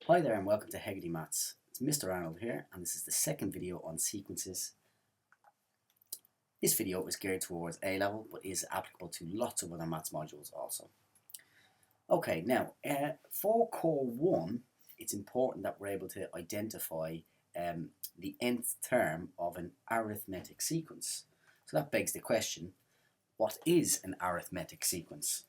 Hi there and welcome to Hegarty Maths. It's Mr. Arnold here and this is the second video on sequences. This video is geared towards A level but is applicable to lots of other maths modules also. Okay, now for core 1 it's important that we're able to identify the nth term of an arithmetic sequence. So that begs the question, what is an arithmetic sequence?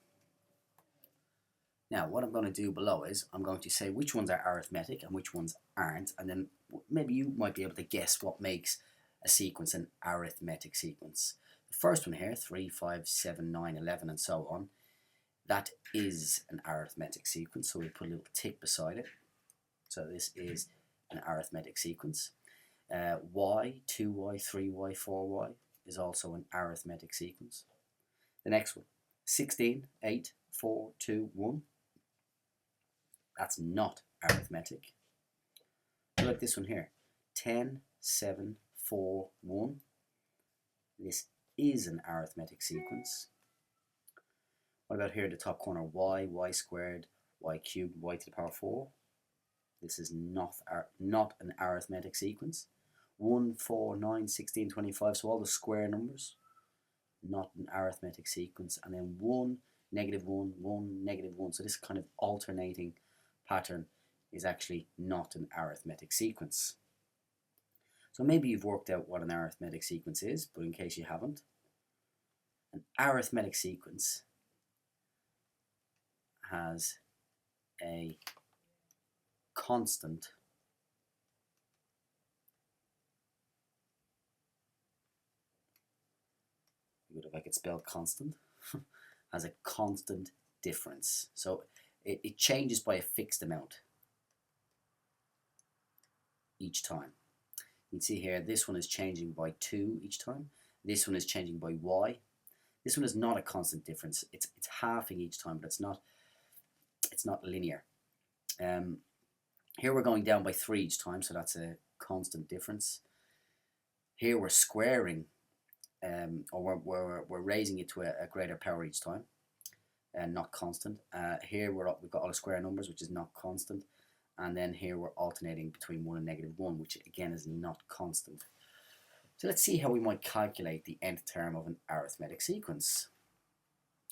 Now, what I'm going to do below is I'm going to say which ones are arithmetic and which ones aren't, and then maybe you might be able to guess what makes a sequence an arithmetic sequence. The first one here, 3, 5, 7, 9, 11, and so on, that is an arithmetic sequence, so we put a little tick beside it. So this is an arithmetic sequence. Y, 2y, 3y, 4y is also an arithmetic sequence. The next one, 16, 8, 4, 2, 1. That's not arithmetic. Look at this one here. 10, 7, 4, 1. This is an arithmetic sequence. What about here in the top corner? Y, y squared, y cubed, y to the power 4. This is not an arithmetic sequence. 1, 4, 9, 16, 25. So all the square numbers. Not an arithmetic sequence. And then 1, negative 1, 1, negative 1. So this kind of alternating pattern is actually not an arithmetic sequence. So maybe you've worked out what an arithmetic sequence is, but in case you haven't, an arithmetic sequence has a constant if I could spell constant, has a constant difference. So it changes by a fixed amount each time. You can see here, this one is changing by 2 each time. This one is changing by y. This one is not a constant difference. It's halving each time, but it's not linear. Here we're going down by 3 each time, so that's a constant difference. Here we're squaring, or we're raising it to a greater power each time, and not constant. Here we've got all the square numbers, which is not constant, and then here we're alternating between 1 and negative 1, which again is not constant. So let's see how we might calculate the nth term of an arithmetic sequence.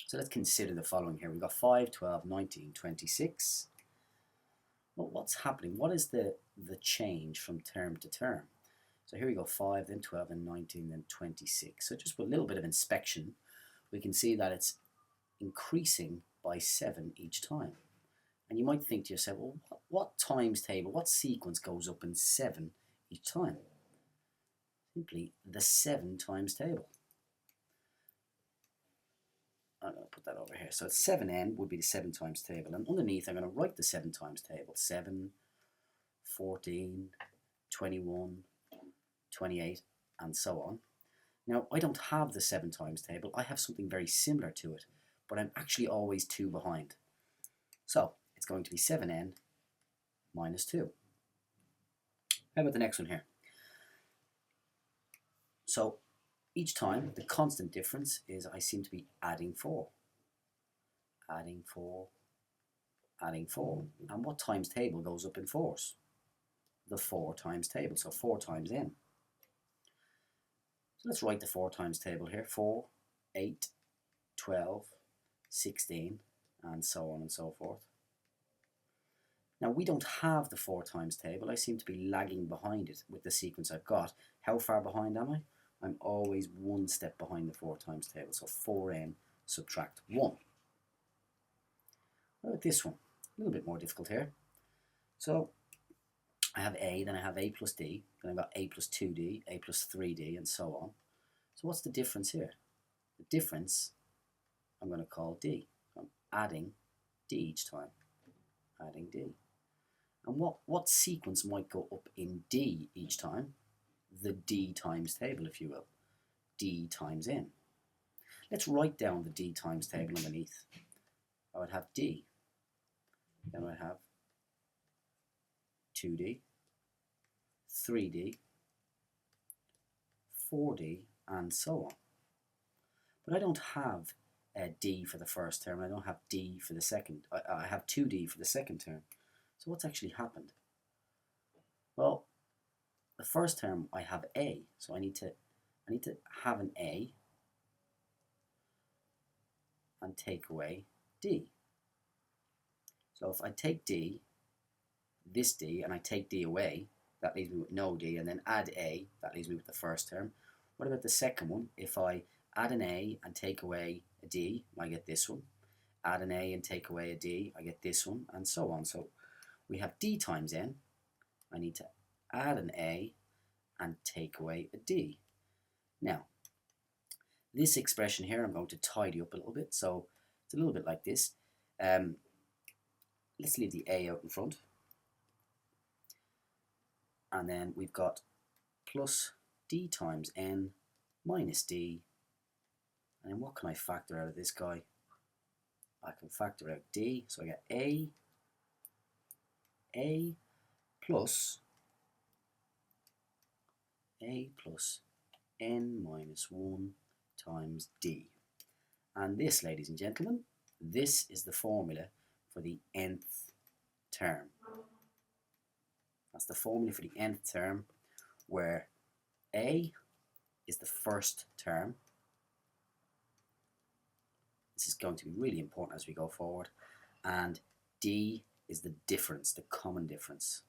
So let's consider the following here. We've got 5, 12, 19, 26. Well, what's happening? What is the change from term to term? So here we go, 5, then 12, then 19, then 26. So just with a little bit of inspection, we can see that it's increasing by 7 each time. And you might think to yourself, well, what times table, what sequence goes up in 7 each time? Simply the 7 times table. I'm going to put that over here. So 7n would be the 7 times table. And underneath, I'm going to write the 7 times table. 7, 14, 21, 28, and so on. Now, I don't have the 7 times table. I have something very similar to it, but I'm actually always 2 behind. So it's going to be 7n minus 2. How about the next one here? So each time, the constant difference is I seem to be adding 4. Adding 4, adding 4. And what times table goes up in 4s? The 4 times table, so 4 times n. So let's write the 4 times table here. 4, 8, 12, 16, and so on and so forth. Now we don't have the 4 times table. I seem to be lagging behind it with the sequence I've got. How far behind am I? I'm always 1 step behind the 4 times table. So 4n subtract 1. What about this one? A little bit more difficult here. So I have a, then I have a plus d, then I've got a plus 2d, a plus 3d, and so on. So what's the difference here? The difference I'm going to call d. I'm adding d each time. Adding d. And what sequence might go up in d each time? The d times table, if you will. D times n. Let's write down the d times table underneath. I would have d. Then I would have 2d, 3d, 4d, and so on. But I don't have d for the first term. I don't have d for the second. I have 2d for the second term. So what's actually happened? Well, the first term I have a, so I need to have an a and take away d. So if I take d, this d, and I take d away, that leaves me with no d, and then add a, that leaves me with the first term. What about the second one? If I add an a and take away a d, I get this one. Add an a and take away a d, I get this one, and so on. So we have d times n. I need to add an a and take away a d. Now, this expression here, I'm going to tidy up a little bit. So it's a little bit like this. Let's leave the a out in front. And then we've got plus d times n minus d. And then what can I factor out of this guy? I can factor out d. So I get a plus n minus 1 times d. And this, ladies and gentlemen, this is the formula for the nth term. That's the formula for the nth term, where a is the first term. This is going to be really important as we go forward. And d is the difference, the common difference.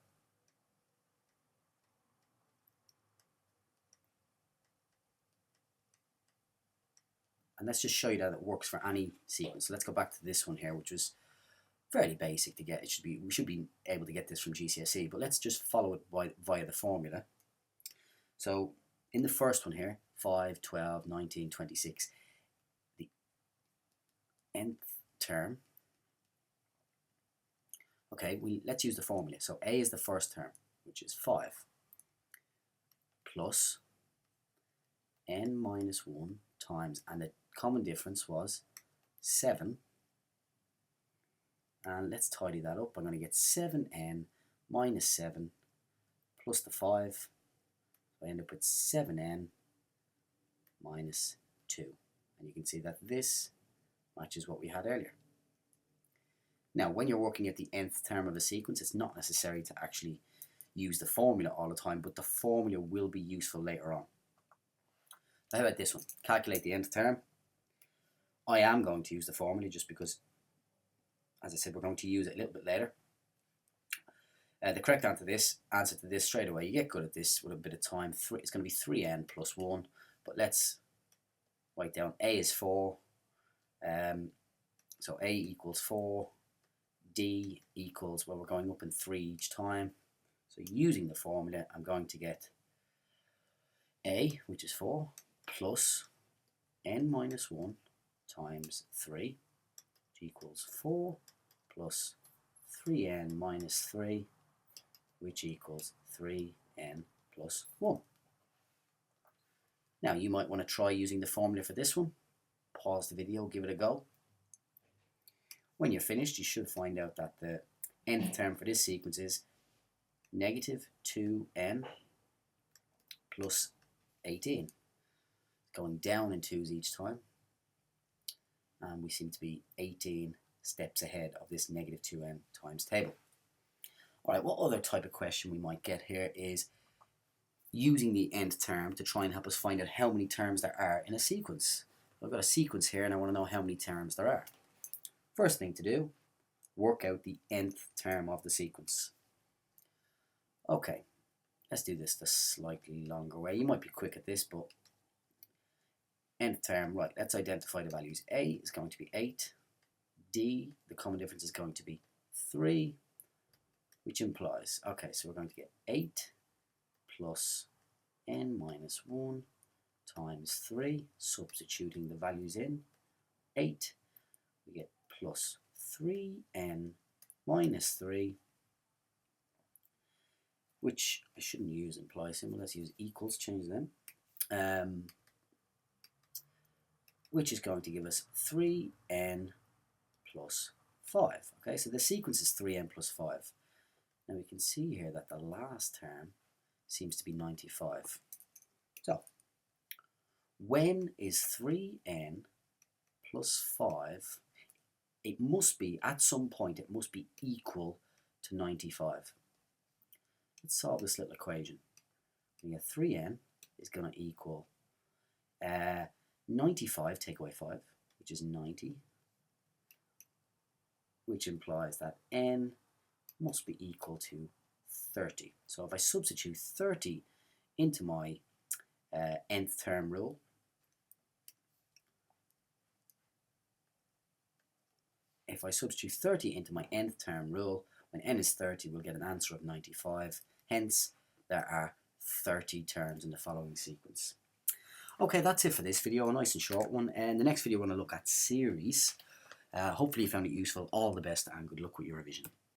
And let's just show you that it works for any sequence. So let's go back to this one here, which was fairly basic to get. We should be able to get this from GCSE, but let's just follow it via the formula. So in the first one here, 5, 12, 19, 26, the nth term. Okay, let's use the formula. So a is the first term, which is 5, plus n minus 1 times, and the common difference was 7. And let's tidy that up. I'm going to get 7n minus 7 plus the 5. So I end up with 7n minus 2. And you can see that this matches what we had earlier. Now, when you're working at the nth term of a sequence, it's not necessary to actually use the formula all the time, but the formula will be useful later on. So how about this one? Calculate the nth term. I am going to use the formula just because, as I said, we're going to use it a little bit later. The correct answer to this straight away, you get good at this with a bit of time. It's going to be 3n plus 1, but let's write down a is 4. So a equals 4. D equals, well, we're going up in 3 each time. So using the formula, I'm going to get a, which is 4, plus n minus 1 times 3, which equals 4 plus 3n minus 3, which equals 3n plus 1. Now, you might want to try using the formula for this one. Pause the video, give it a go. When you're finished, you should find out that the nth term for this sequence is negative 2n plus 18. Going down in 2's each time. And we seem to be 18 steps ahead of this negative 2n times table. Alright, what other type of question we might get here is using the nth term to try and help us find out how many terms there are in a sequence. I've got a sequence here and I want to know how many terms there are. First thing to do, work out the nth term of the sequence. Okay, let's do this the slightly longer way. You might be quick at this, but nth term, right, let's identify the values. A is going to be 8, D, the common difference is going to be 3, which implies, okay, so we're going to get 8 plus n minus 1 times 3, substituting the values in, 8, we get plus 3n minus 3, which I shouldn't use imply symbol, let's use equals, change them, which is going to give us 3n plus 5. Okay, so the sequence is 3n plus 5. Now we can see here that the last term seems to be 95. So, when is 3n plus 5? It must be, at some point, it must be equal to 95. Let's solve this little equation. We get 3n is going to equal 95, take away 5, which is 90, which implies that n must be equal to 30. So if I substitute 30 into my nth term rule, when n is 30, we'll get an answer of 95. Hence, there are 30 terms in the following sequence. Okay, that's it for this video, a nice and short one. And the next video, we're going to look at series. Hopefully you found it useful. All the best and good luck with your revision.